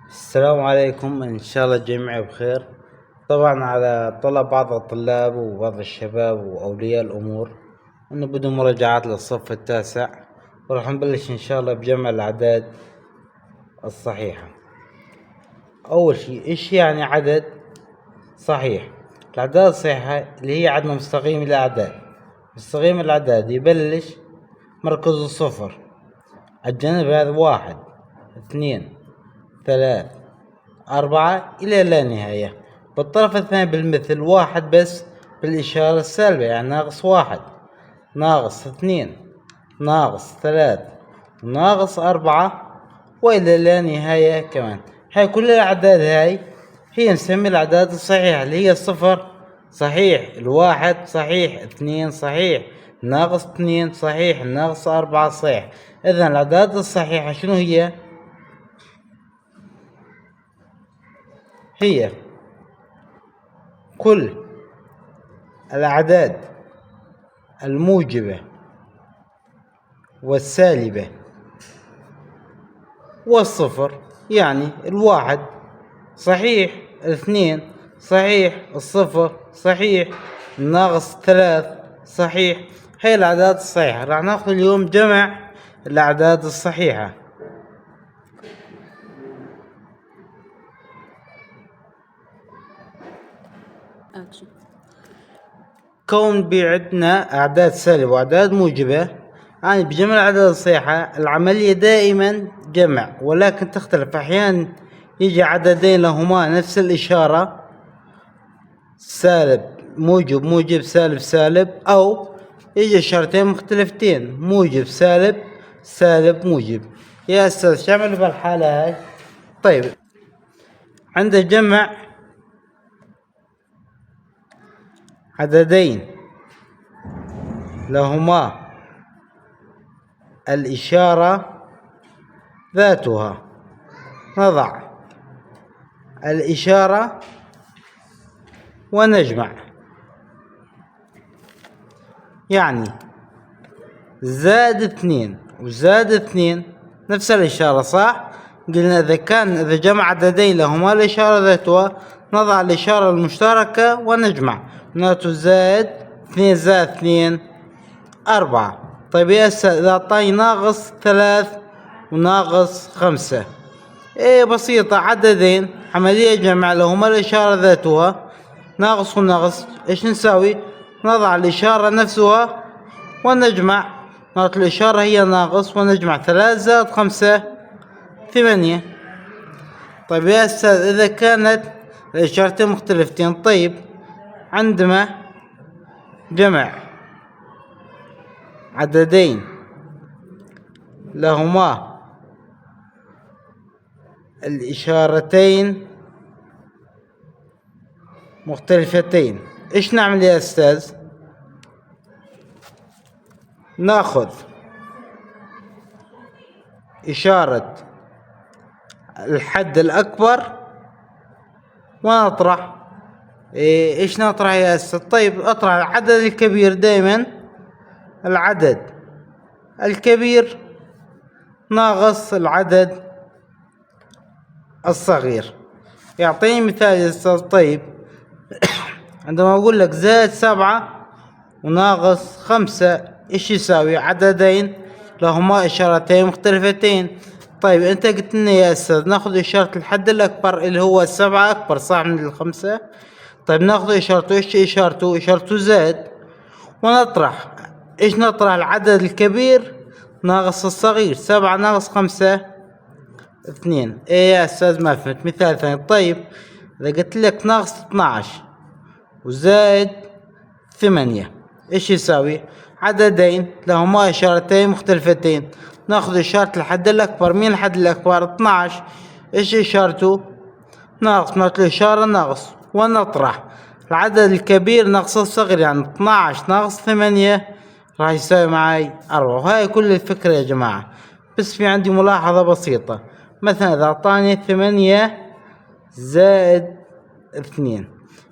السلام عليكم، إن شاء الله الجميع بخير. طبعا على طلب بعض الطلاب وبعض الشباب وأولياء الأمور إنه بدهم مراجعات للصف التاسع، وراح نبلش إن شاء الله بجمع الأعداد الصحيحة. أول شي إيش يعني عدد صحيح؟ الأعداد الصحيحة اللي هي عدد مستقيم الأعداد. مستقيم الأعداد يبلش مركزه صفر، الجانب هذا 1 2 3 4 إلى لا نهاية. بالطرف الثاني بالمثل 1 بس بالإشارة السالبة، يعني ناقص 1 ناقص 2 ناقص 3 ناقص 4 وإلى لا نهاية كمان. هاي كل الأعداد هاي هي نسمي الأعداد الصحيحة، اللي هي الصفر صحيح، الواحد صحيح، 2 صحيح، ناقص 2 صحيح، ناقص 4 صحيح. إذن الأعداد الصحيحة شنو هي؟ هي كل الأعداد الموجبة والسالبة والصفر، يعني الواحد صحيح، الاثنين صحيح، الصفر صحيح، الناقص 3 صحيح. هي الأعداد الصحيحة. راح ناخذ اليوم جمع الأعداد الصحيحة. كون بعدنا أعداد سالبة وأعداد موجبة، يعني بجمع الأعداد الصحيحة العملية دائما جمع، ولكن تختلف. أحيانا يجي عددين لهما نفس الإشارة، سالب موجب موجب سالب سالب، أو يجي إشارتين مختلفتين، موجب سالب سالب موجب. يا أستاذ شو عملوا بالحالة هاي؟ طيب، عند جمع عددين لهما الإشارة ذاتها، نضع الإشارة ونجمع. يعني زائد 2 وزائد 2 نفس الإشارة، صح؟ قلنا إذا جمع عددين لهما الإشارة ذاتها نضع الإشارة المشتركة ونجمع. ناتو زائد 2 زائد 2 4. طيب يا أستاذ إذا أعطاني ناقص 3 وناقص 5، إيه بسيطة، عددين عملية جمع لهما الإشارة ذاتها، ناقص وناقص إيش نساوي؟ نضع الإشارة نفسها ونجمع. نقطة الإشارة هي ناقص ونجمع 3 زائد 5 8. طيب يا أستاذ إذا كانت الإشارتين مختلفتين، طيب عندما جمع عددين لهما الإشارتين مختلفتين، إيش نعمل يا أستاذ؟ ناخذ إشارة الحد الأكبر ونطرح. إيش نطرح يا أستاذ؟ طيب أطرح العدد الكبير. دائما العدد الكبير ناقص العدد الصغير. يعطيني مثال يا أستاذ. طيب عندما أقول لك زائد 7 وناقص 5 إيش يساوي؟ عددين لهما إشارتين مختلفتين. طيب أنت قلت لنا يا أستاذ ناخذ إشارة الحد الأكبر اللي هو 7 أكبر صح من 5. طيب ناخذ إشارته، إيش إشارته؟ إشارته زائد، ونطرح. إيش نطرح؟ العدد الكبير ناقص الصغير. 7 ناقص 5 2. إيه يا أستاذ ما فهمت. مثال ثاني. طيب إذا قلت لك ناقص 12 وزائد 8 إيش يساوي؟ عددين لهما إشارتين مختلفتين، ناخذ إشارة الحد الأكبر. مين الحد الأكبر؟ 12. إيش إشارته؟ ناقص، ناقص الإشارة ناقص، ونطرح العدد الكبير ناقص الصغير، يعني 12 ناقص 8 راح يساوي معي 4. وهاي كل الفكرة يا جماعة. بس في عندي ملاحظة بسيطة. مثلا إذا أعطاني 8 زائد 2،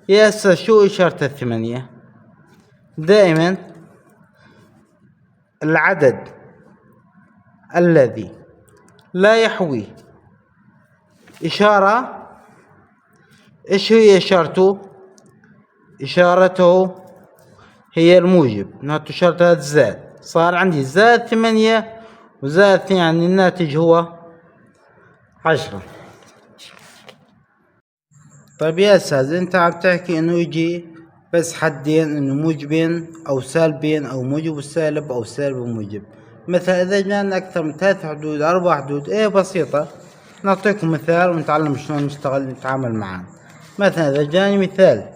يا أستاذ شو إشارة 8؟ دائما العدد الذي لا يحوي إشارة. إيش هي إشارته؟ إشارته هي الموجب، نحط إشارة زائد. صار عندي زائد 8 وزائد 2، يعني الناتج هو 10. طيب يا أستاذ، أنت عم تحكي إنه يجي بس حدين، إنه موجبين أو سالبين، أو موجب وسالب أو سالب وموجب. مثلا إذا جانا أكثر من 3 حدود 4 حدود، إيه بسيطة، نعطيكم مثال ونتعلم شلون نشتغل نتعامل معاه. مثلا إذا جاني مثال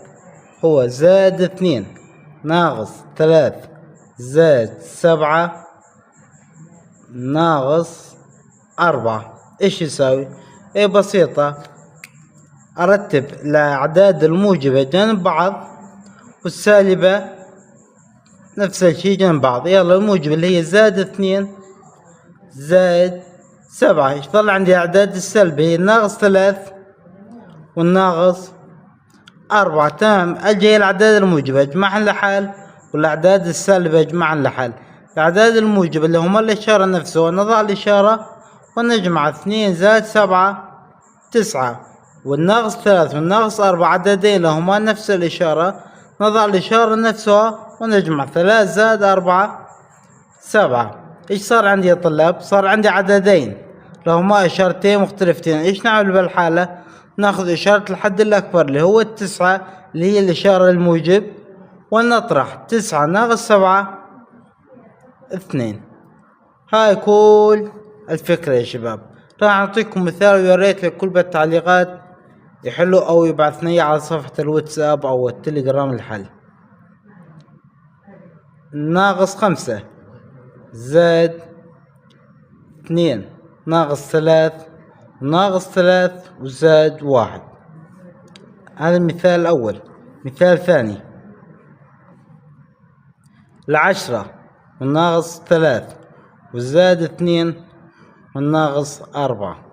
هو زائد 2 ناقص 3 زائد 7 ناقص 4، إيش يساوي؟ إيه بسيطة، أرتب الأعداد الموجبة جنب بعض والسالبة نفس الشي جنب بعض. يلا الموجبة اللي هي زائد 2 زائد 7، ايش ظل عندي أعداد السلبية؟ هي الناقص 3 والناقص 4. تمام، أجي الأعداد الموجبة أجمعها لحال، والأعداد السالبة أجمعها لحال. الأعداد الموجبة اللي هما الإشارة نفسها، ونضع الإشارة ونجمع 2 زائد 7 9، والناقص 3 والناقص 4 عددين لهما نفس الإشارة، نضع الإشارة نفسها ونجمع 3 زائد 4 7. إيش صار عندي يا طلاب؟ صار عندي عددين لهما إشارتين مختلفتين. إيش نعمل بالحالة؟ ناخذ إشارة الحد الأكبر اللي هو 9 اللي هي الإشارة الموجب، ونطرح 9 ناقص 7 2. هاي كل الفكرة يا شباب. راح أعطيكم مثال، ويا ريت لكل بالتعليقات يحلوا أو يبعثني على صفحة الواتساب أو التليجرام الحل. ناقص 5 زائد 2 ناقص 3 ناقص 3 وزائد 1. هذا المثال الأول. مثال ثاني، 10 والناقص 3 والزائد 2 والناقص 4.